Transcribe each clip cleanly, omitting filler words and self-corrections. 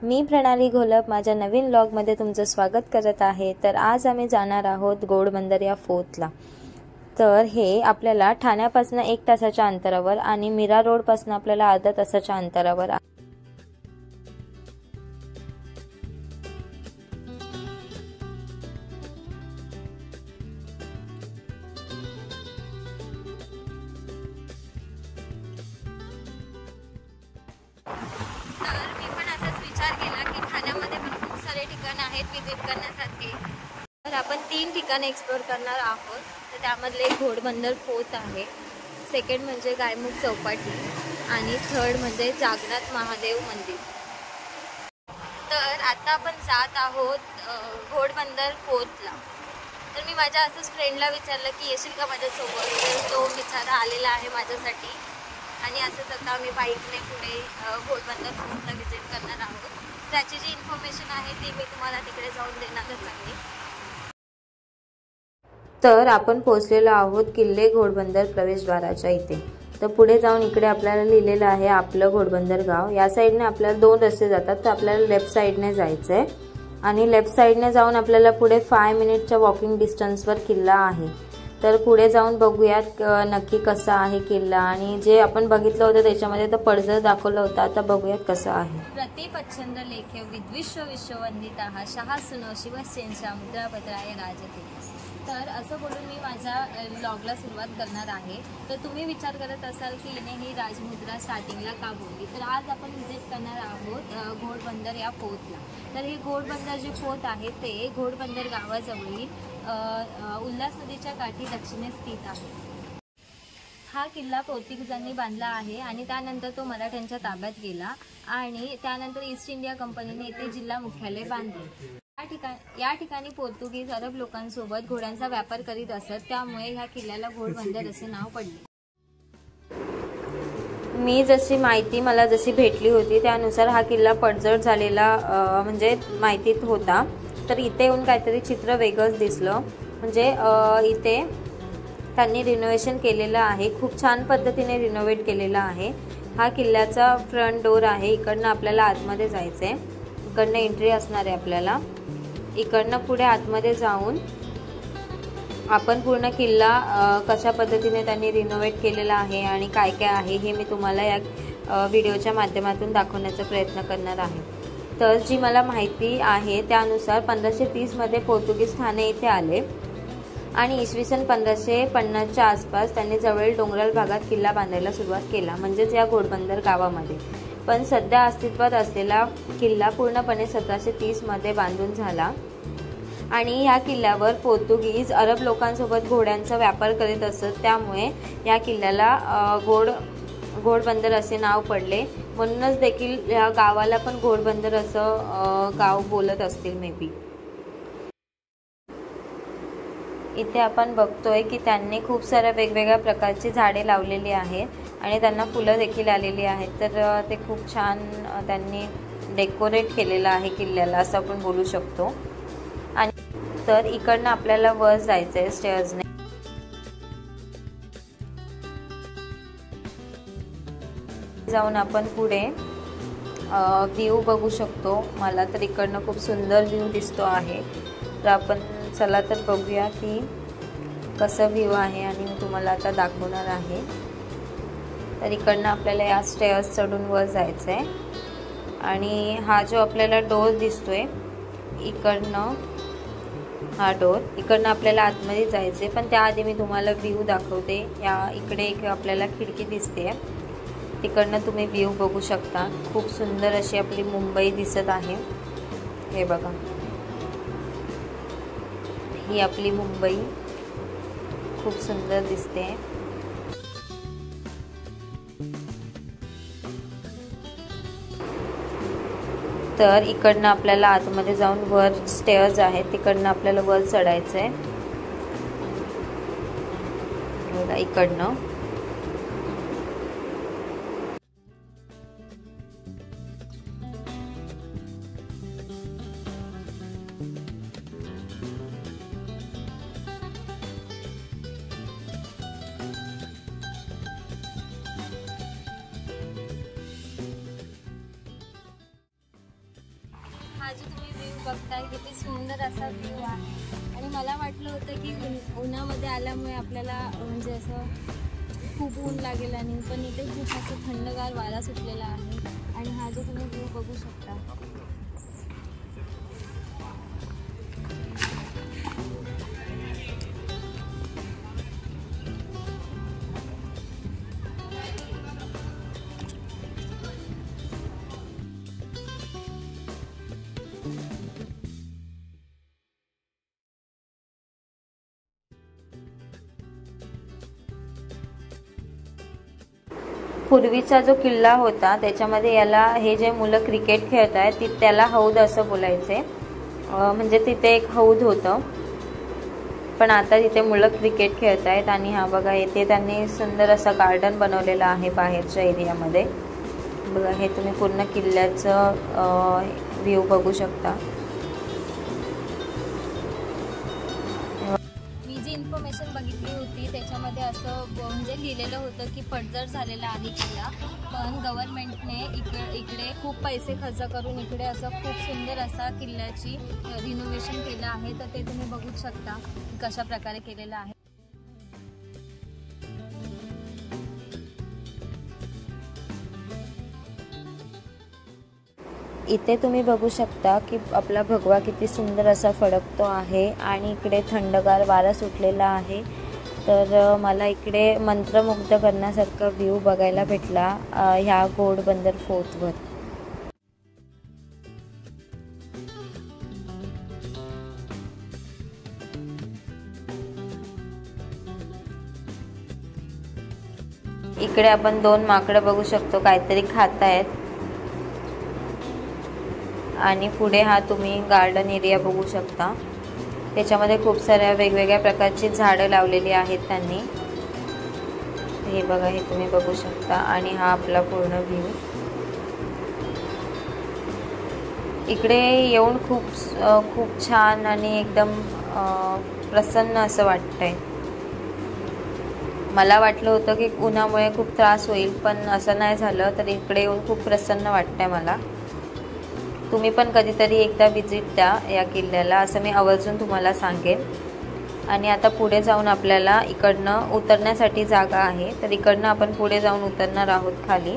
मी प्रणाली घोलप माझ्या नवीन व्लॉगमध्ये तुमचं स्वागत करत आहे। तर आज आम्ही जाणार आहोत घोडबंदर या फोर्टला। तर हे आपल्याला ठाण्यापासून 1 तासाच्या अंतरावर आणि मीरा रोड पासून आपल्याला अर्धा तासाच्या अंतरावर आहे। विजिट करण्यासाठी तर आपण 3 ठिकाणे एक्सप्लोर करणार आहोत। तर त्यामधले घोडबंदर फोर्ट आहे, सेकंड म्हणजे गायमुख चौपाटी आणि थर्ड म्हणजे जागनाथ महादेव मंदिर। तर आता आपण जात आहोत घोडबंदर फोर्टला। तर मी माझ्या असंच फ्रेंडला विचारलं की येशील का माझ्यासोबत, तर तो बिचारा आलेला आहे माझ्यासाठी आणि असंच आता आम्ही बाईकने पुढे घोडबंदर फोर्टला विजिट करणार आहोत। त्याची जी इन्फॉर्मेशन आहे ती मी तुम्हाला तिकडे जाऊन देणारच आहे। तर आपण पोहोचलेलो आहोत किल्ले घोडबंदर प्रवेशद्वाराच्या इथे। तर पुढे जाऊन इकडे आपल्याला लिहिलेलं आहे आपलं घोडबंदर गाव। या साइडने आपल्याला 2 रस्ते जातात, तर आपल्याला लेफ्ट साइडने जायचंय आणि लेफ्ट साइडने जाऊन आपल्याला पुढे 5 मिनिटच्या वॉकिंग डिस्टन्सवर किल्ला आहे। तर पुढे जाऊन बघूयात नक्की कसा आहे किल्ला, आणि जे आपण बघितलं होतं त्याच्यामध्ये तर पडझड दाखवलं होतं, आता बघूयात कसं आहे। प्रतिपच्छंद लेखे विद्विश्व विश्ववंदिता शहा सुनो शिवसेनच्या मुद्रापत्राय राजते। तर असं बोलून मी माझ्या ब्लॉगला सुरुवात करणार आहे। तर तुम्ही विचार करत असाल की हिने ही राजमुद्रा स्टार्टिंगला का बोलली, तर आज आपण व्हिजिट करणार आहोत घोडबंदर या फोर्टला। तर हे घोडबंदर जे फोर्ट आहे ते घोडबंदर गावाजवळील उल्हास नदीच्या काठी दक्षिणेस स्थित आहे। हा किल्ला पोर्तुगीजांनी बांधला आहे आणि त्यानंतर तो मराठ्यांच्या ताब्यात गेला आणि त्यानंतर ईस्ट इंडिया कंपनीने येथे जिल्हा मुख्यालय बांधले। या ठिकाणी पोर्तुगीज अरब लोकांसोबत घोड्यांचा व्यापार करीत असत, त्यामुळे ह्या किल्ल्याला घोडबंदर असे नाव पडले। मी जशी माहिती मला जशी भेटली होती त्यानुसार हा किल्ला पडझड झालेला म्हणजे माहितीत होता। तर इथे येऊन काहीतरी चित्र वेगळंच दिसलं, म्हणजे इथे त्यांनी रिनोव्हेशन केलेलं आहे, खूप छान पद्धतीने रिनोव्हेट केलेला आहे। हा किल्ल्याचा फ्रंट डोर आहे, इकडनं आपल्याला आतमध्ये जायचंय, इकडनं एंट्री असणार आहे आपल्याला। इकडनं पुढे आतमध्ये जाऊन आपण पूर्ण किल्ला कशा पद्धतीने त्यांनी रिनोव्हेट केलेला आहे आणि काय काय आहे हे मी तुम्हाला या व्हिडिओच्या माध्यमातून दाखवण्याचा प्रयत्न करणार आहे। तर जी मला माहिती आहे त्यानुसार 1530 मध्ये पोर्तुगीज ठाणे येथे आले आणि इसवी सन 1550च्या आसपास त्यांनी जवळील डोंगराळ भागात किल्ला बांधायला सुरुवात केला, म्हणजेच या घोडबंदर गावामध्ये। पण सध्या अस्तित्वात असलेला किल्ला पूर्णपणे 1730 मध्ये बांधून झाला आणि या किल्ल्यावर पोर्तुगीज अरब लोकांसोबत घोड्यांचा व्यापार करीत असत, त्यामुळे या किल्ल्याला घोडबंदर असे नाव पडले। म्हणूनच देखील या गावाला पण घोडबंदर असं गाव बोलत असतील मे बी। इथे आपण बघतोय की त्यांनी खूप साऱ्या वेगवेगळ्या प्रकारची झाडे लावलेली आहेत आणि त्यांना फुलं देखील आलेली आहेत। तर ते खूप छान त्यांनी डेकोरेट केलेलं आहे किल्ल्याला असं आपण बोलू शकतो। आणि तर इकडनं आपल्याला वर जायचंय स्टेअर्सने। जाऊन आपण पुढे व्ह्यू बघू शकतो। मला तर इकडनं खूप सुंदर व्ह्यू दिसतो आहे। तर आपण चला तर बघूया की कसं व्ह्यू आहे आणि मी तुम्हाला आता दाखवणार आहे। तर इकडनं आपल्याला या स्टेअर्स चढून वर जायचं आहे आणि हा जो आपल्याला डोर दिसतोय इकडनं, हा डोर इकडनं आपल्याला आतमध्ये जायचंय, पण त्याआधी मी तुम्हाला व्ह्यू दाखवते। या इकडे एक आपल्याला खिडकी दिसते, तिकडनं तुम्ही व्ह्यू बघू शकता। खूप सुंदर अशी आपली मुंबई दिसत आहे, हे बघा, ही आपली मुंबई खूप सुंदर दिसते। तर इकडनं आपल्याला आतमध्ये जाऊन वर स्टेअर्स आहेत, तिकडनं आपल्याला वर चढायचंय बघा इकडनं। हा जो तुम्ही व्ह्यू बघताय किती सुंदर असा व्ह्यू आहे आणि मला वाटलं होतं की उन्हामध्ये आल्यामुळे आपल्याला म्हणजे असं खूप ऊन लागेल आणि पण इथे खूप असं थंडगार वारा सुटलेला आहे आणि हा जो तुम्ही व्ह्यू बघू शकता. पूर्वीचा जो किल्ला होता त्याच्यामध्ये याला हे जे मुलं क्रिकेट खेळत आहेत ती त्याला हौद असं बोलायचे. म्हणजे तिथे एक हौद होतं पण आता तिथे मुलं क्रिकेट खेळत आहेत. आणि हा बघा इथे त्यांनी सुंदर असं गार्डन बनवलेलं आहे बाहेरच्या एरियामध्ये. बघा हे तुम्ही पूर्ण किल्ल्याचं व्ह्यू बघू शकता. इन्फॉर्मेशन बघितली होती त्याच्यामध्ये असं म्हणजे लिहिलेलं होतं की पडझड झालेला आहे किल्ला, पण गव्हर्नमेंटने इकडे खूप पैसे खर्च करून इकडे असं खूप सुंदर असा किल्ल्याची रिनोव्हेशन केलं आहे. तर ते तुम्ही बघू शकता कशा प्रकारे केलेलं आहे. इथे तुम्ही बघू शकता की आपला भगवा किती सुंदर असा फडकतो आहे आणि इकडे थंडगार वारा सुटलेला आहे. तर मला इकडे मंत्रमुग्ध करण्यासारखा व्ह्यू बघायला भेटला ह्या घोडबंदर फोर्टवर. इकडे आपण दोन माकडं बघू शकतो काहीतरी खात आहेत. आणि पुढे हा तुम्ही गार्डन एरिया बघू शकता. त्याच्यामध्ये खूप साऱ्या वेगवेगळ्या प्रकारची झाडं लावलेली आहेत त्यांनी. हे बघा हे तुम्ही बघू शकता. आणि हा आपला पूर्ण व्ह्यू. इकडे येऊन खूप छान आणि एकदम प्रसन्न असं वाटतंय. मला वाटलं होतं की उन्हामुळे खूप त्रास होईल पण असं नाही झालं. तर इकडे येऊन खूप प्रसन्न वाटतंय मला. तुम्ही पण कधीतरी एकदा व्हिजिट द्या या किल्ल्याला असं मी आवर्जून तुम्हाला सांगेन. आणि आता पुढे जाऊन आपल्याला इकडनं उतरण्यासाठी जागा आहे तर इकडनं आपण पुढे जाऊन उतरणार आहोत खाली.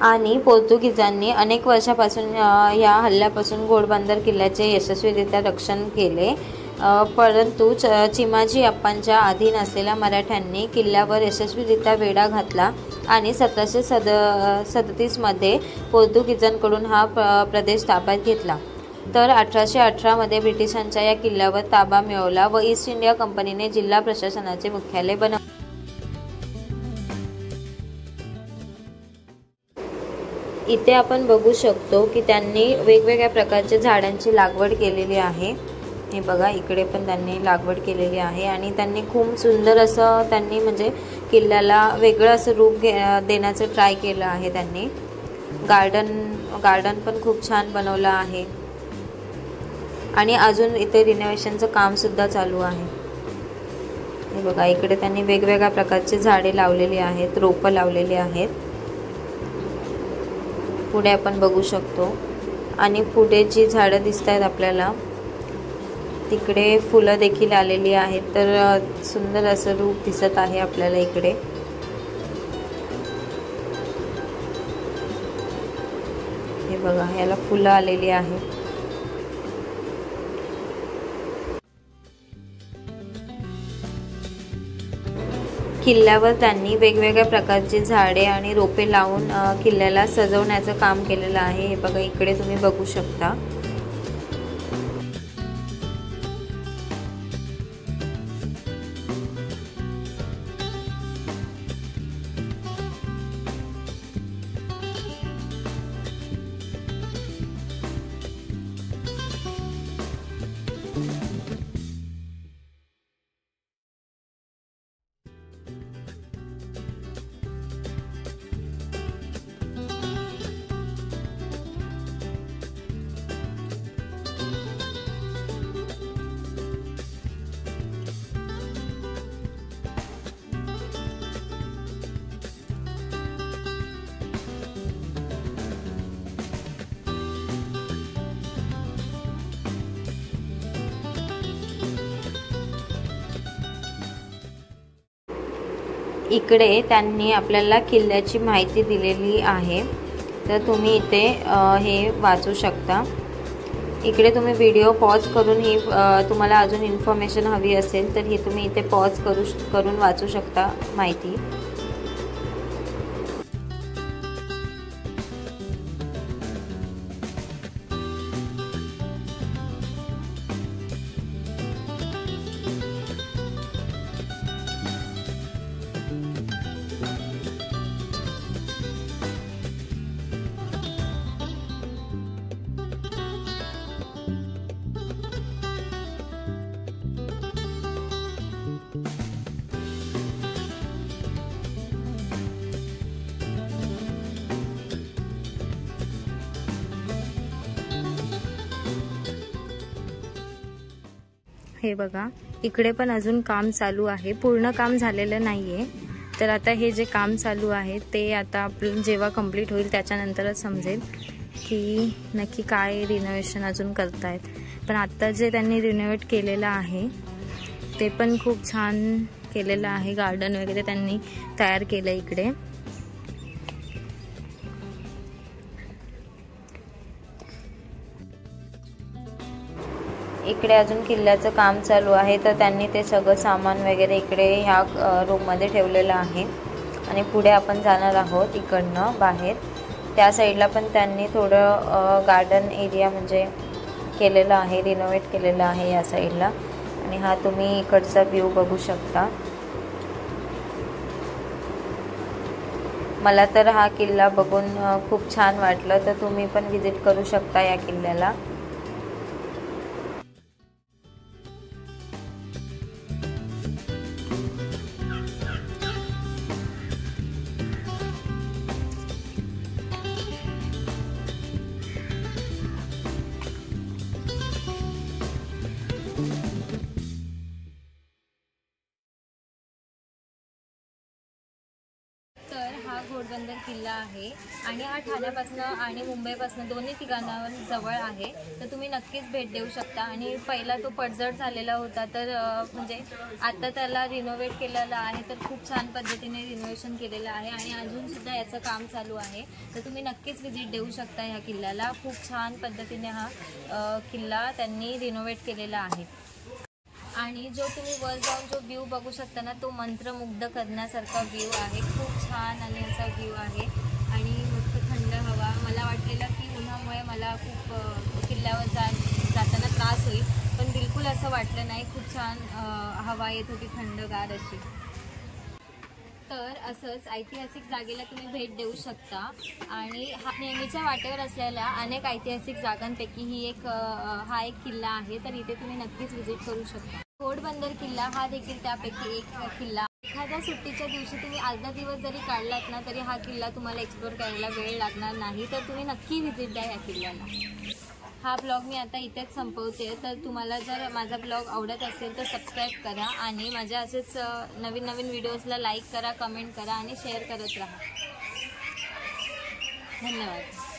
आणि पोर्तुगीजांनी अनेक वर्षापासून या हल्ल्यापासून घोडबंदर किल्ल्याचे यशस्वीरित्या रक्षण केले. परंतु चिमाजी अप्पांच्या अधीन असलेल्या मराठ्यांनी किल्ल्यावर यशस्वीरित्या वेढा घातला आणि 1737 मध्ये पोर्तुगीजांकडून हा प्रदेश ताब्यात घेतला. तर 1818 मध्ये ब्रिटिशांच्या या किल्ल्यावर ताबा मिळवला व ईस्ट इंडिया कंपनीने जिल्हा प्रशासनाचे मुख्यालय बनवले. इथे आपण बघू शकतो की त्यांनी वेगवेगळ्या प्रकारच्या झाडांची लागवड केलेली आहे. हे बघा इकडे पण त्यांनी लागवड केलेली आहे आणि त्यांनी खूप सुंदर असं त्यांनी म्हणजे किल्ल्याला वेगळं असं रूप देण्याचं ट्राय केलं आहे. त्यांनी गार्डन पण खूप छान बनवलं आहे आणि अजून इथे रिनोव्हेशनचं काम सुद्धा चालू आहे. हे बघा इकडे त्यांनी वेगवेगळ्या प्रकारची झाडे लावलेली आहेत, रोपं लावलेली आहेत. पुढे आपण बघू शकतो आणि पुढे जी झाडं दिसत आहेत आपल्याला तिकडे फुलं देखील आलेली आहेत. तर सुंदर असं रूप दिसत आहे आपल्याला इकडे. हे बघा याला फुलं आलेली आहेत. किल्ल्यावर त्यांनी वेगवेगळ्या प्रकारची झाडे आणि रोपे लावून किल्ल्याला सजवण्याचं काम केलेलं आहे. हे बघा इकडे तुम्ही बघू शकता. इकडे त्यांनी आपल्याला किल्ल्याची माहिती दिलेली आहे, तर तुम्ही इथे हे वाचू शकता। इकडे तुम्ही व्हिडिओ पॉज करून ही तुम्हाला अजून इन्फॉर्मेशन हवी असेल तर ही तुम्ही इथे पॉज करून वाचू शकता माहिती। हे बघा, इकडे पण अजून काम चालू आहे, पूर्ण काम झालेलं नाहीये। तर आता हे जे काम चालू आहे ते आता आपलं जेव्हा कंप्लीट होईल त्याच्यानंतरच समजेल की नक्की काय रिनोव्हेशन अजून करतायत। पण आता जे त्यांनी रिनोव्हेट केलेलं आहे ते पण खूप छान केलेलं आहे, गार्डन वगैरे त्यांनी तयार केलं इकडे। इकडे अजून किल्ल्याचं काम चालू आहे, तर त्यांनी ते सगळं सामान वगैरे इकडे ह्या रूममध्ये ठेवलेलं आहे आणि पुढे आपण जाणार आहोत इकडनं बाहेर। त्या साईडला पण त्यांनी थोडं गार्डन एरिया म्हणजे केलेलं आहे, रिनोव्हेट केलेलं आहे या साईडला। आणि हा तुम्ही इकडचा व्ह्यू बघू शकता। मला तर हा किल्ला बघून खूप छान वाटलं, तर तुम्ही पण व्हिजिट करू शकता या किल्ल्याला। तर हा घोडबंदर किल्ला आहे आणि हा ठाण्यापासून आणि मुंबईपासून दोन्ही ठिकाणावर जवळ आहे, तर तुम्ही नक्कीच भेट देऊ शकता। आणि पहिला तो पडझड झालेला होता, तर म्हणजे आता त्याला रिनोव्हेट केलेलं आहे, तर खूप छान पद्धतीने रिनोव्हेशन केलेलं आहे आणि अजूनसुद्धा याचं काम चालू आहे, तर तुम्ही नक्कीच व्हिजिट देऊ शकता ह्या किल्ल्याला। खूप छान पद्धतीने हा किल्ला त्यांनी रिनोव्हेट केलेला आहे। आणि जो तुम्ही वर जाऊन जो व्ह्यू बघू शकता ना, तो मंत्रमुग्ध करण्यासारखा व्ह्यू आहे, खूप छान आणि असा व्ह्यू आहे आणि मस्त थंड हवा। मला वाटलेलं की उन्हामुळे मला खूप किल्ल्यावर जाताना त्रास होईल, पण बिलकुल असं वाटलं नाही, खूप छान हवा येत होती, थंडगार अशी। तर असंच ऐतिहासिक जागेला तुम्ही भेट देऊ शकता आणि हा नेहमीच्या वाटेवर असलेल्या अनेक ऐतिहासिक जागांपैकी हा एक किल्ला आहे, तर इथे तुम्ही नक्कीच व्हिजिट करू शकता। घोडबंदर किल्ला हा देखील त्यापैकी एक किल्ला। एखाद्या सुट्टीच्या दिवशी तुम्ही अर्धा दिवस जरी काढलात ना, तरी हा किल्ला तुम्हाला एक्सप्लोर करायला वेळ लागणार नाही, तर तुम्ही नक्की व्हिजिट द्या या किल्ल्याला। हा ब्लॉग मी आता इथेच संपवते, तर तुम्हाला जर माझा ब्लॉग आवडत असेल तर सबस्क्राईब करा आणि माझ्या असेच नवीन नवीन व्हिडिओजला लाईक करा, कमेंट करा आणि शेअर करत राहा। धन्यवाद।